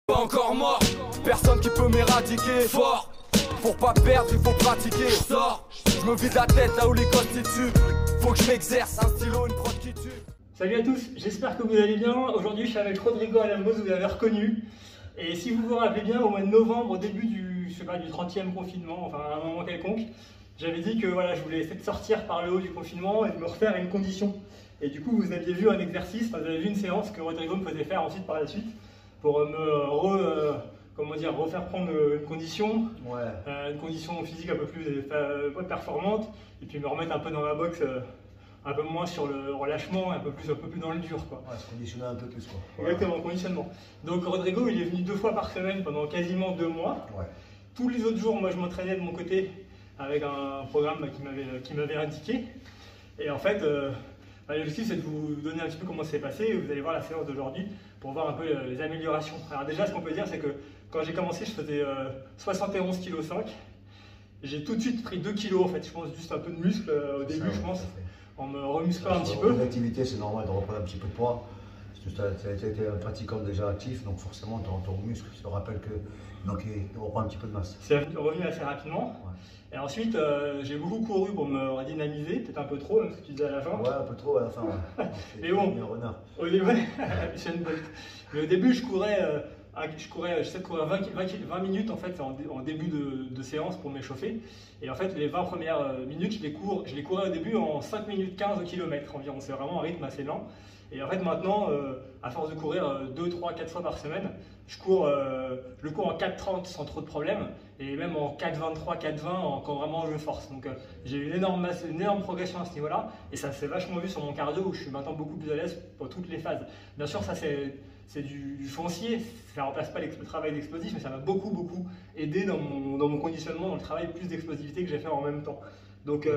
Pas encore mort, personne qui peut m'éradiquer. Fort, pour pas perdre il faut pratiquer. Sors, je me vide la tête là où les gosses tuent. Faut que je m'exerce, un stylo, une prod qui tue. Salut à tous, j'espère que vous allez bien. Aujourd'hui je suis avec Rodrigo Alamos, vous l'avez reconnu. Et si vous vous rappelez bien, au mois de novembre, au début du 30e confinement, enfin à un moment quelconque, j'avais dit que voilà, je voulais essayer de sortir par le haut du confinement et de me refaire une condition. Et du coup vous aviez vu un exercice, vous avez vu une séance que Rodrigo me faisait faire ensuite par la suite pour refaire prendre une condition, une condition physique un peu plus performante, et puis me remettre un peu dans ma boxe, un peu moins sur le relâchement, un peu plus dans le dur, quoi. Ouais, se conditionner un peu plus, quoi. Exactement, conditionnement. Donc Rodrigo, il est venu 2 fois par semaine pendant quasiment 2 mois. Ouais. Tous les autres jours, moi je m'entraînais de mon côté avec un programme qui m'avait indiqué. Et en fait, l'objectif c'est de vous donner un petit peu comment ça s'est passé. Vous allez voir la séance d'aujourd'hui pour voir un peu les améliorations. Alors déjà, ce qu'on peut dire, c'est que quand j'ai commencé, je faisais 71,5 kg. J'ai tout de suite pris 2 kg en fait. Je pense juste un peu de muscle au début, je pense, en me remusclant un petit peu. L'activité, c'est normal de reprendre un petit peu de poids. Tu as été un pratiquant déjà actif, donc forcément ton muscle, je te rappelle que il reprend un petit peu de masse. C'est revenu assez rapidement. Ouais. Et ensuite, j'ai beaucoup couru pour me redynamiser, peut-être un peu trop, même ce que tu disais à la fin. Ouais, un peu trop à la fin. Ouais. Mais bon, au début, mais au début, je j'essaie de courir 20 minutes en fait en début de séance pour m'échauffer. Et en fait, les 20 premières minutes, je les courais au début en 5 minutes 15 au kilomètre environ. C'est vraiment un rythme assez lent. Et en fait, maintenant, à force de courir 2, 3, 4 fois par semaine, je le cours en 4,30 sans trop de problèmes, et même en 4,23, 4,20 quand vraiment je force. Donc j'ai une énorme progression à ce niveau-là, et ça s'est vachement vu sur mon cardio où je suis maintenant beaucoup plus à l'aise pour toutes les phases. Bien sûr, ça c'est du foncier, ça ne remplace pas le travail d'explosif, mais ça m'a beaucoup aidé dans mon conditionnement, dans le travail plus d'explosivité que j'ai fait en même temps. Donc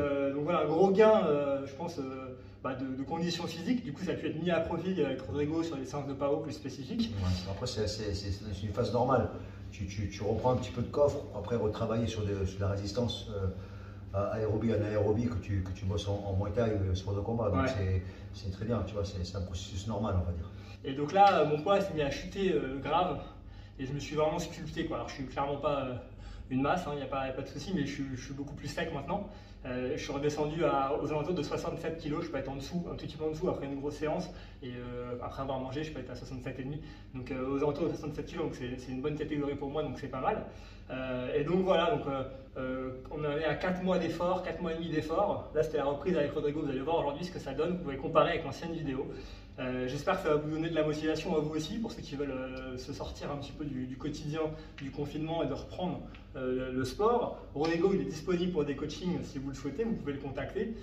voilà, un gros gain, je pense, de conditions physiques. Du coup, ça a pu être mis à profit avec Rodrigo sur des séances de PAO plus spécifiques. Ouais, après, c'est une phase normale. Tu reprends un petit peu de coffre, après retravailler sur la résistance aérobie, anaérobie que tu bosses en Muay Thai, sport de combat. Donc c'est très bien, tu vois, c'est un processus normal, on va dire. Et donc là, mon poids s'est mis à chuter grave, et je me suis vraiment sculpté, quoi. Alors je suis clairement pas une masse, il n'y a pas de souci, mais je suis beaucoup plus sec maintenant. Je suis redescendu aux alentours de 67 kg, je peux être en dessous, un tout petit peu en dessous après une grosse séance, et après avoir mangé, je peux être à 67,5. Donc aux alentours de 67 kg, donc c'est une bonne catégorie pour moi, donc c'est pas mal. Et donc voilà, on est à 4 mois d'effort, 4 mois et demi d'effort. Là c'était la reprise avec Rodrigo, vous allez voir aujourd'hui ce que ça donne, vous pouvez comparer avec l'ancienne vidéo. J'espère que ça va vous donner de la motivation à vous aussi, pour ceux qui veulent se sortir un petit peu du quotidien, du confinement, et de reprendre le sport. Rodrigo, il est disponible pour des coachings si vous le souhaitez, vous pouvez le contacter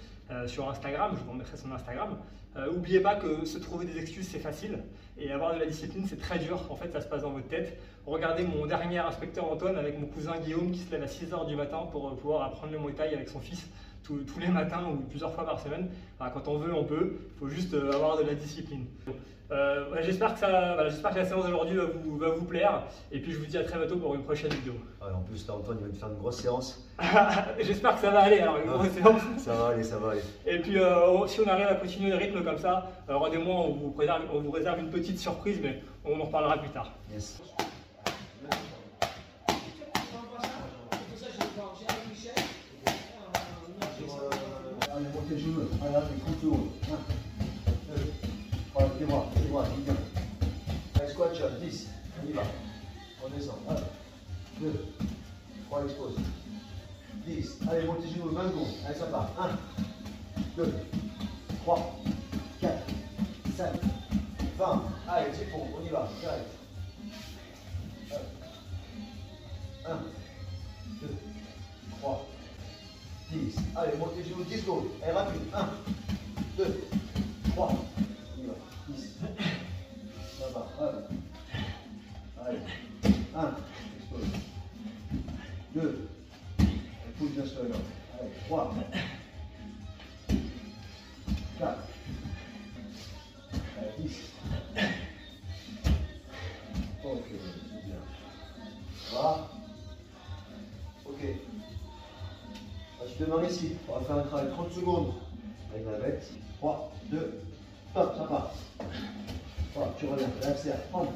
sur Instagram, je vous remettrai son Instagram. N'oubliez pas que se trouver des excuses c'est facile, et avoir de la discipline c'est très dur, en fait ça se passe dans votre tête. Regardez mon dernier inspecteur Antoine avec mon cousin Guillaume qui se lève à 6 h du matin pour pouvoir apprendre le Muay Thai avec son fils tous les matins ou plusieurs fois par semaine. Enfin, quand on veut, on peut, il faut juste avoir de la discipline. J'espère que la séance d'aujourd'hui va vous plaire, et puis je vous dis à très bientôt pour une prochaine vidéo. En plus, là, Antoine, il va te faire une grosse séance. J'espère que ça va aller, alors une grosse séance. Ça va aller. Et puis si on arrive à continuer le rythme comme ça, rendez-moi, on vous réserve une petite surprise, mais on en reparlera plus tard. Yes. Allez, montez le genou. Allez, 30 secondes. 1, 2, 3, tes bras, bien. Allez, squat shot, 10. On y va. On descend. 1, 2, 3, expose. 10. Allez, montez le genou, 20 secondes. Allez, ça part. 1, 2, 3, 4, 5, 20. Allez, c'est bon, on y va. Direct. 1, 2, 3, 10. Allez, montez les genoux 10 secondes. Allez, rapide. 1, 2, 3. On y va. 10. Ça va. Allez. 1. Expose. 2. Pousse bien sur le gars. Allez. 3. 4. Allez, 10. Ok, c'est bien. Voilà. Ok. Je te demande ici, on va faire un travail 30 secondes avec la bête. 3, 2, hop, ça part. Voilà, tu reviens, réaccélère, 30,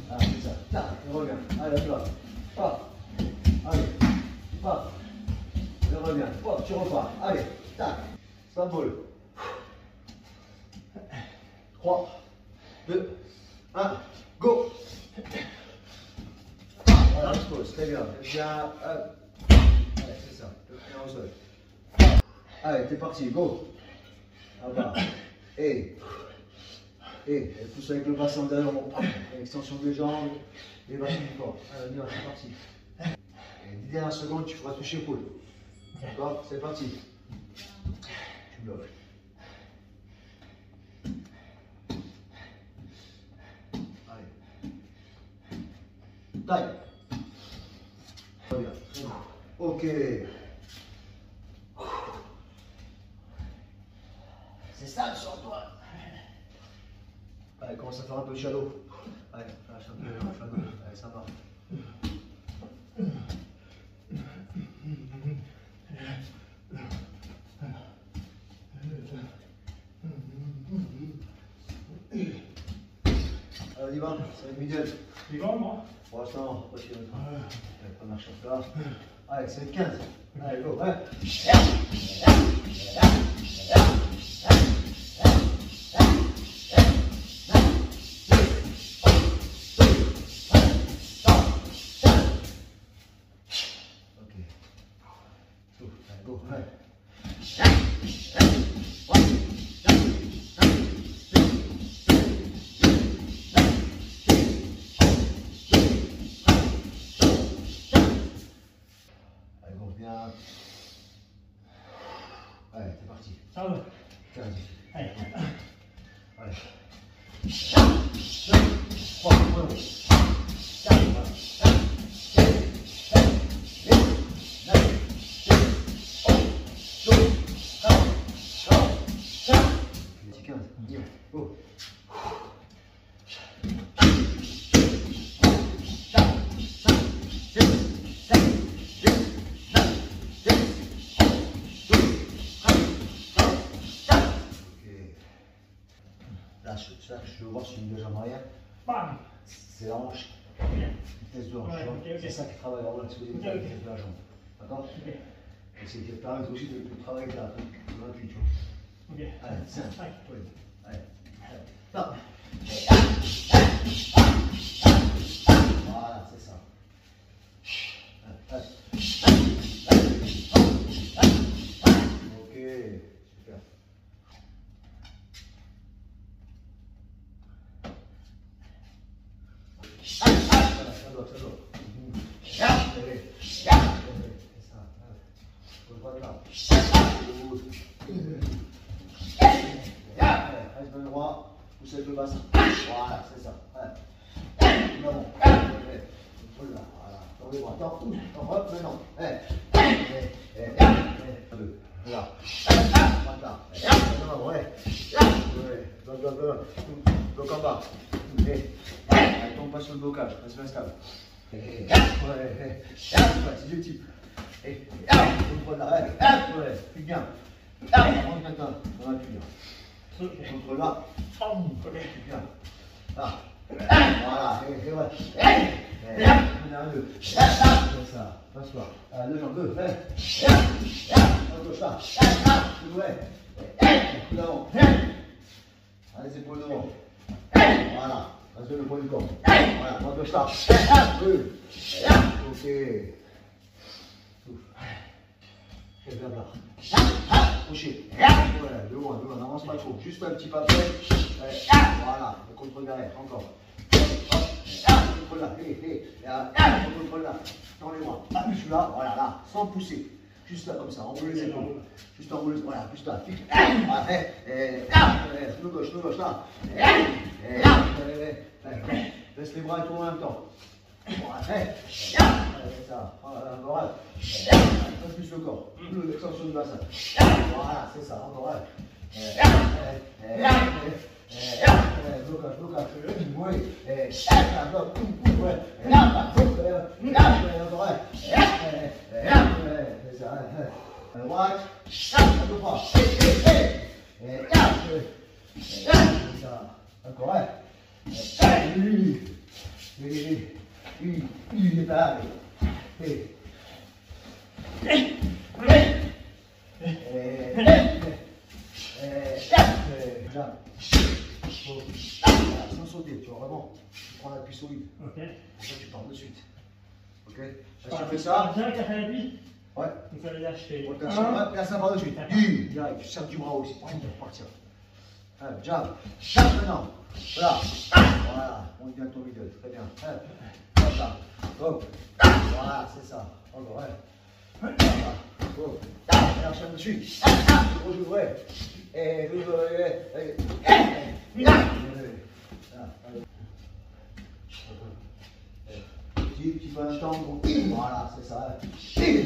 Ah, c'est ça. Tac, et reviens. Allez, tu vas. Paf. Allez. Paf. Et reviens. Paf, tu repars. Allez. Tac. Ça vole. 3, 2, 1, go. Voilà, expose. Très bien. Bien. Allez, c'est ça. Le pied au sol. Allez, t'es parti. Go. Ah bah. Et pousse avec le bassin derrière, extension des jambes, les bassin du corps. Allez, on y va, c'est parti. Et 10 dernières secondes, tu feras toucher l'épaule. D'accord? C'est parti. Tu bloques. Allez. Taille. Très bien. Ok. C'est ça sur toi. Allez, commence à faire un peu de shallow. Allez, lâche un peu le shallow. Allez, ça va. Alors, on y va, c'est le middle. Tu vas, moi? Pour l'instant, pas sur le train. Première chose là. Allez, c'est le 15. Allez, go. Ouais. Allez, c'est parti. Ça va. 15. Allez. Allez. 3, je veux voir sur une deux jambes arrière. Bam. C'est la hanche. Vitesse de hanche. Ouais, okay. C'est ça qui travaille vraiment l'explosivité de la vitesse de la jambe. D'accord? Et c'est qui permet aussi de travailler la l'appui, tu vois. Ok. Allez, 5. Allez. Top. Voilà, c'est ça. Allez. Ok, super. Ça doit. C'est ça. Reste dans le droit, pousse avec le bassin. Voilà, c'est ça. Contrôle là, voilà. Dans les bras. Attends, hop, maintenant. Là. Maintenant, ouais. Bloc en bas. Allez, tombe pas sur le blocage, reste bien stable. Ouais, c'est du type. Contrôle là, ouais, plus bien. Rentre maintenant dans la cuillère. Contrôle là. Plus bien. Là. Voilà, et ouais. On a un 2. Comme ça, passe-toi. Deux jambes, deux. Gauche là. Ouais. Coup d'avant. Allez, les épaules devant. Voilà. Reste le poids du corps. Voilà, moi gauche là. Ok. Souffle. Et bien là. Couché. Voilà, de loin, n'avance pas trop. Juste un petit pas près. Voilà, le contrôle derrière, encore. Contrôle là, contrôle là. Dans les bras. Appuie celui-là, voilà, là, sans pousser. Juste là, comme ça, enroule les épaules. Juste enroule, voilà, juste là. Voilà, le gauche, là. Laisse les bras tourner en même temps. Voilà, c'est ça. Voilà, passe plus le corps. L'extension du bassin. Voilà, c'est ça, encore. Blocage. Oui. C'est ça. Droite. Un peu pas. C'est ça. Encore. Il est pas là. Sans sauter, tu vois vraiment, tu prends l'appui solide. Ok. Pour ça, tu pars de suite. Ok. Tu fais ça. Bien avec la l'appui. Ouais. Donc ça veut dire que je fais. Là, ça part de suite. Direct, tu serres du bras aussi pour partir. Jab. Jab maintenant. Voilà. Voilà. On vient ton middle. Très bien. Comme ça. Hop. Voilà, c'est ça. Encore, ouais. Voilà. Hop. Et enchaîne dessus. Rejoue, ouais. Et petit peu un temps, voilà, c'est ça.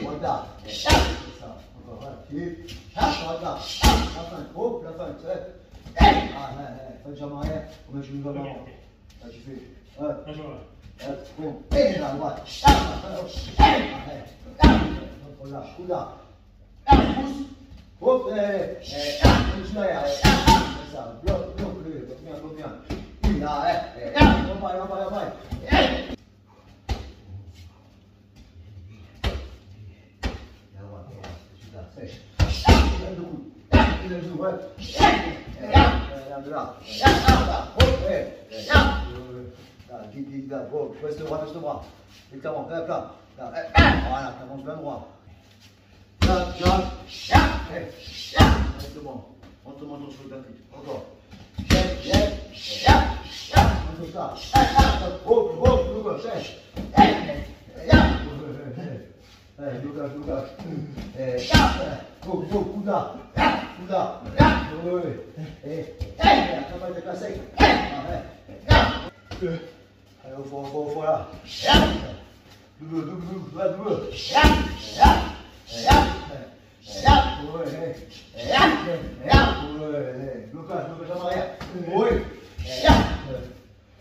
Regarde, c'est ça. Encore, ouais. Regarde, la fin, hop, la fin, c'est. Fais le jambe arrière, comme je me vois avant. Là, tu fais. Bon, et la droite. Là, coup là. Pousse. Hop, dessus derrière. C'est ça, bloque, bien. Là, repaille. Sèche. Il le coup. Il le joue, ouais. De là. Là, baisse le bras. Évidemment, là. Voilà, t'avances bien droit. Là. Exactement. On te montre sur le tapis. Encore. Comme ça. Hop, sèche. Lucas. Cuidado. Acaba de ficar seco. Aí eu vou fora. Duas. Lucas, amarelo. Oi.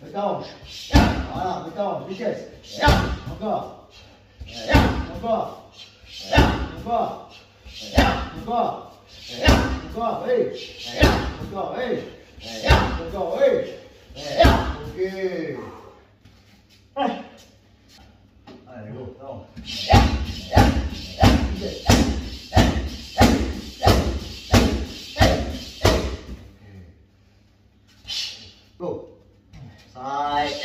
Meta 11. Voilà, meta 11. Vitesse. Encore. Ok. Allez, go. Non. Go. Side.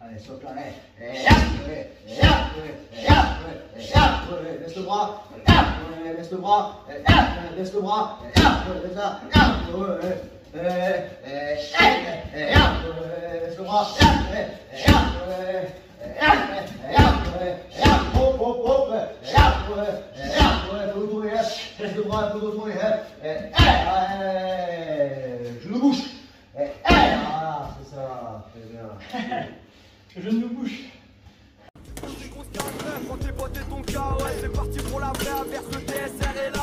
Allez, saute là, laisse le bras, laisse le bras, laisse ça, laisse le bras, hop, faut tourner, laisse le bras, faut tourner, genou bouche, voilà, c'est ça, très bien. Genou bouche. Quand t'es potes et ton KO, c'est parti pour la vraie, verse le TSR et la